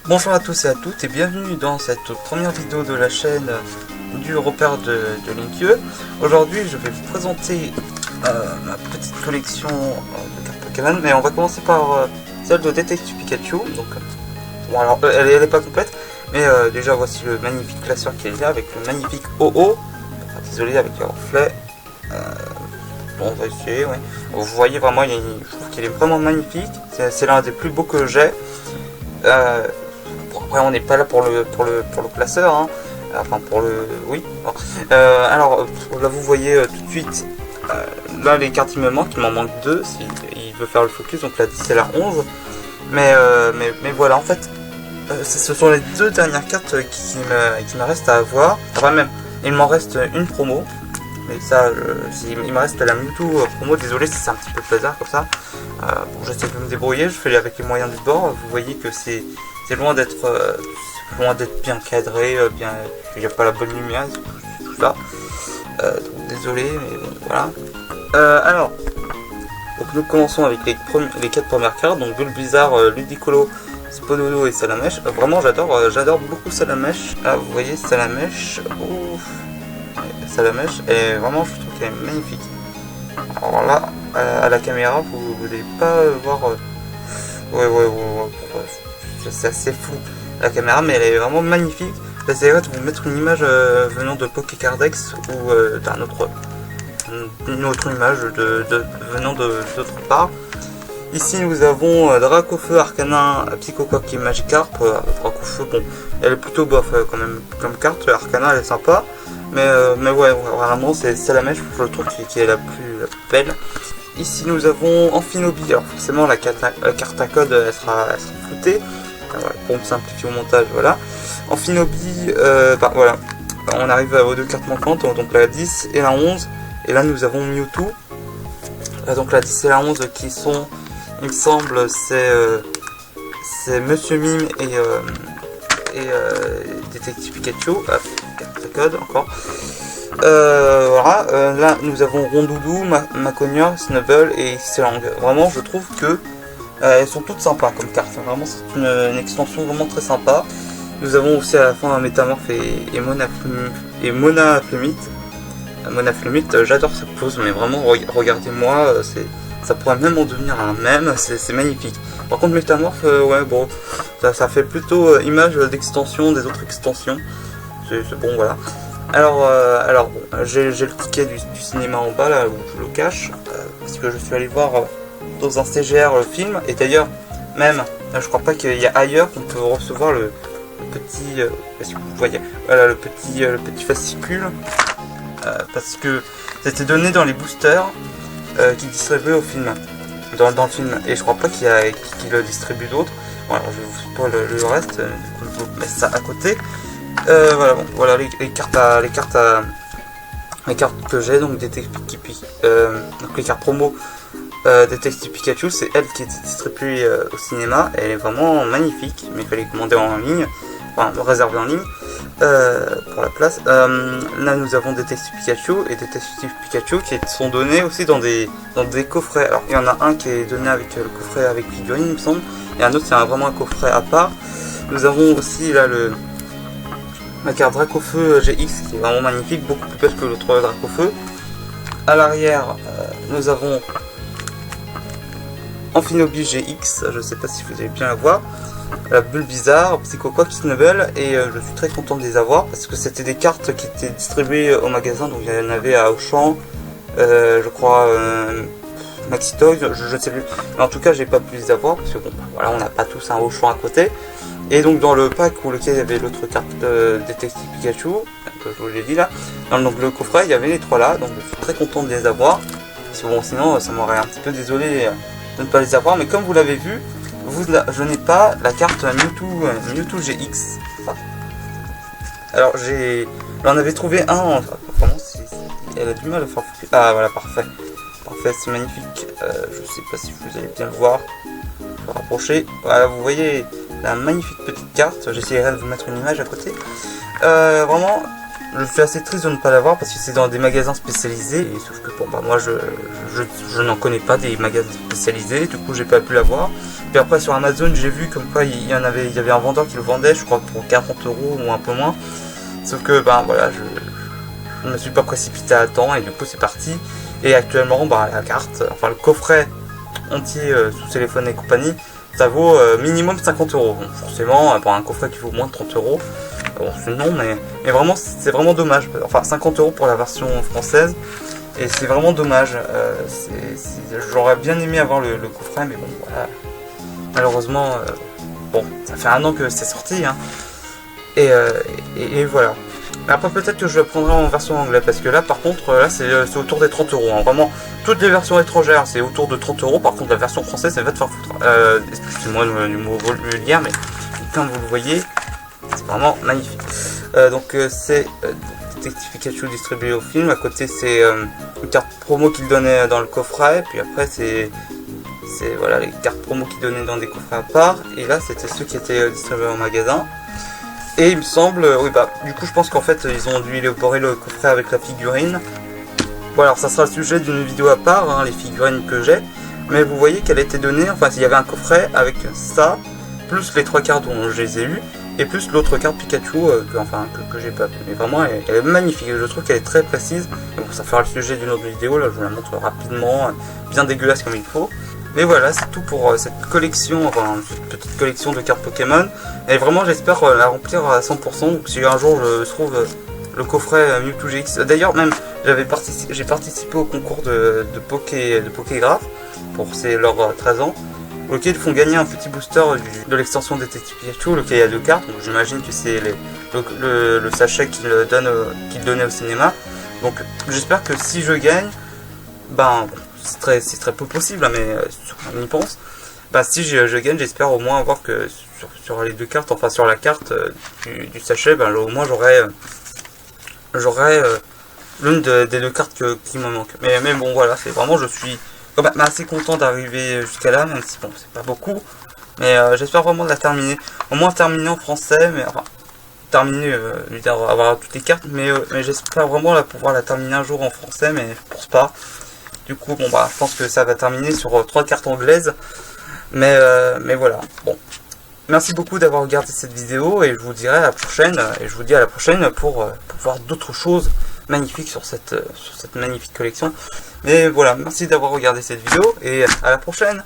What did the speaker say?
Bonjour à tous et à toutes et bienvenue dans cette première vidéo de la chaîne du repère de Linkieux. Aujourd'hui je vais vous présenter ma petite collection de cartes Pokémon, mais on va commencer par celle de Détective Pikachu. Donc, bon, alors elle n'est pas complète, mais déjà voici le magnifique classeur qui est là avec le magnifique OO. Enfin, désolé avec les reflets. Bon, on va essayer, ouais. Vous voyez vraiment, je trouve qu'il est vraiment magnifique. C'est l'un des plus beaux que j'ai. Après on n'est pas là pour le classeur, hein. Enfin pour le... oui. Alors là vous voyez tout de suite, là les cartes il me manque, il m'en manque 2 s'il veut faire le focus, donc la 10 et la 11. Mais voilà, en fait, ce sont les deux dernières cartes qui me restent à avoir. Enfin même, il m'en reste une promo. Mais ça, il me reste la Mewtwo promo, désolé si c'est un petit peu bazar comme ça. Bon, j'essaie de me débrouiller, je fais avec les moyens du bord. Vous voyez que c'est loin d'être bien cadré, il n'y a pas la bonne lumière, tout ça. Donc, désolé, mais bon, voilà. Alors, donc nous commençons avec les 4 premières cartes, donc Bulbizarre, Ludicolo, Spodolo et Salamèche. Vraiment j'adore beaucoup Salamèche. Ah, vous voyez Salamèche, ouf. Salamèche, et vraiment je trouve qu'elle est magnifique. Alors là, à la caméra, vous ne voulez pas voir. C'est assez fou la caméra, mais elle est vraiment magnifique. J'essaierai de vous mettre une image venant de Pokécardex ou une autre image venant d'autre part. Ici nous avons Dracofeu, Arcanin, Psychoquack et Magikarp. Dracofeu, bon, elle est plutôt bof quand même comme carte. Arcanin elle est sympa. Mais ouais, vraiment c'est Salamèche, je trouve qui est la plus belle. Ici nous avons Amphinobie, alors forcément la carte à code elle sera floutée, voilà, pour me simplifier au montage, voilà. Amphinobie, voilà, on arrive aux deux cartes manquantes, donc la 10 et la 11, et là nous avons Mewtwo. Donc la 10 et la 11 qui sont, il me semble, c'est Monsieur Mime et Détective Pikachu. Code encore. Voilà, là nous avons Rondoudou, Maconia, Snubble et Xelang. Vraiment je trouve que elles sont toutes sympas comme cartes. Vraiment c'est une extension vraiment très sympa. Nous avons aussi à la fin un Métamorphe et Mona Flumite. J'adore cette pose, mais vraiment regardez-moi, ça pourrait même en devenir un mème, c'est magnifique. Par contre Métamorphe, ouais bon, ça fait plutôt image d'extension des autres extensions. C'est bon, voilà. Alors bon, j'ai le ticket du cinéma en bas là où je le cache, parce que je suis allé voir dans un CGR le film, et d'ailleurs même je crois pas qu'il y a ailleurs qu'on peut recevoir le petit, est-ce que vous voyez, voilà le petit fascicule, parce que c'était donné dans les boosters qui distribuaient au film, dans le film, et je crois pas qu'il le distribue d'autres. Voilà, je vous spoil le reste, du coup je vous mets ça à côté. Voilà, bon, voilà les cartes que j'ai, donc donc les cartes promo Détective Pikachu, c'est elle qui est distribuée au cinéma. Elle est vraiment magnifique, mais il fallait commander en ligne, enfin réserver en ligne pour la place. Là nous avons Détective Pikachu et Détective Pikachu qui sont donnés aussi dans des coffrets. Alors il y en a un qui est donné avec le coffret avec figurine, il me semble, et un autre c'est vraiment un coffret à part. Nous avons aussi là la carte Dracofeu GX qui est vraiment magnifique, beaucoup plus belle que l'autre Dracofeu. À l'arrière, nous avons Amphinobie GX, je ne sais pas si vous allez bien la voir. La Bulbizarre, Psychoquack, Snubble, et je suis très content de les avoir parce que c'était des cartes qui étaient distribuées au magasin, donc il y en avait à Auchan, je crois Maxi Toys, je ne sais plus. Mais en tout cas, j'ai pas pu les avoir parce que bon, voilà, on n'a pas tous un Auchan à côté. Et donc dans le pack où lequel il y avait l'autre carte de Détective Pikachu, que je vous l'ai dit là, dans le coffret il y avait les 3 là, donc je suis très content de les avoir. Parce que bon, sinon ça m'aurait un petit peu désolé de ne pas les avoir, mais comme vous l'avez vu, je n'ai pas la carte Mewtwo GX. Enfin, alors j'en avais trouvé un, vraiment elle a du mal à faire. Ah voilà, parfait, c'est magnifique. Je sais pas si vous allez bien le voir, je vais rapprocher. Voilà, vous voyez la magnifique petite carte, j'essaierai de vous mettre une image à côté. Vraiment, je suis assez triste de ne pas l'avoir parce que c'est dans des magasins spécialisés, et sauf que bon bah moi je n'en connais pas des magasins spécialisés, du coup j'ai pas pu l'avoir. Puis après sur Amazon j'ai vu comme quoi il y avait un vendeur qui le vendait, je crois pour 40 € ou un peu moins. Sauf que ben voilà, je ne me suis pas précipité à temps et du coup c'est parti. Et actuellement bah la carte, enfin le coffret entier sous téléphone et compagnie, ça vaut minimum 50 €. Bon, forcément pour un coffret qui vaut moins de 30 €. Bon, sinon, mais vraiment, c'est vraiment dommage. Enfin, 50 € pour la version française, et c'est vraiment dommage. J'aurais bien aimé avoir le coffret, mais bon, voilà. Malheureusement, bon, ça fait 1 an que c'est sorti, hein. Et voilà. Après, peut-être que je le prendrai en version anglaise, parce que là, par contre, là, c'est autour des 30 €. Hein. Vraiment, toutes les versions étrangères, c'est autour de 30 €. Par contre, la version française, elle va te faire foutre. Excusez-moi du mot vulgaire, mais comme vous le voyez, c'est vraiment magnifique. Donc c'est Détective Pikachu distribué au film. À côté c'est une carte promo qu'il donnait dans le coffret. Puis après c'est voilà les cartes promo qu'il donnait dans des coffrets à part. Et là c'était ceux qui étaient distribués en magasin. Et il me semble, oui bah du coup je pense qu'en fait ils ont dû élaborer le coffret avec la figurine. Bon alors ça sera le sujet d'une vidéo à part, hein, les figurines que j'ai. Mais vous voyez qu'elle était donnée, enfin il y avait un coffret avec ça, plus les 3 cartes dont je les ai eues. Et plus l'autre carte Pikachu que j'ai pas vu. Mais vraiment elle est magnifique, je trouve qu'elle est très précise. Donc ça fera le sujet d'une autre vidéo, là je vous la montre rapidement, bien dégueulasse comme il faut. Mais voilà, c'est tout pour cette collection, enfin cette petite collection de cartes Pokémon. Et vraiment j'espère la remplir à 100%. Donc si un jour je trouve le coffret Mewtwo GX. D'ailleurs même j'ai participé au concours de Pokégraph pour leurs 13 ans. Auquel ils font gagner un petit booster de l'extension Détective Pikachu, lequel il y a 2 cartes, donc j'imagine que c'est le sachet qu'il donnait au cinéma. Donc j'espère que si je gagne, ben c'est très peu possible, hein, mais on y pense. Ben, si je gagne, j'espère au moins avoir que sur les 2 cartes, enfin sur la carte du sachet, ben au moins j'aurai l'une des 2 cartes qui me manquent. Mais bon voilà, c'est vraiment je suis assez content d'arriver jusqu'à là, même si bon c'est pas beaucoup, mais j'espère vraiment de la terminer, au moins terminer en français, mais enfin terminer, avoir toutes les cartes, mais j'espère vraiment pouvoir la terminer un jour en français, mais je pense pas. Du coup bon bah je pense que ça va terminer sur 3 cartes anglaises, mais voilà. Bon, merci beaucoup d'avoir regardé cette vidéo et je vous dirai à la prochaine, et je vous dis à la prochaine pour voir d'autres choses magnifiques sur cette magnifique collection. Mais voilà, merci d'avoir regardé cette vidéo et à la prochaine.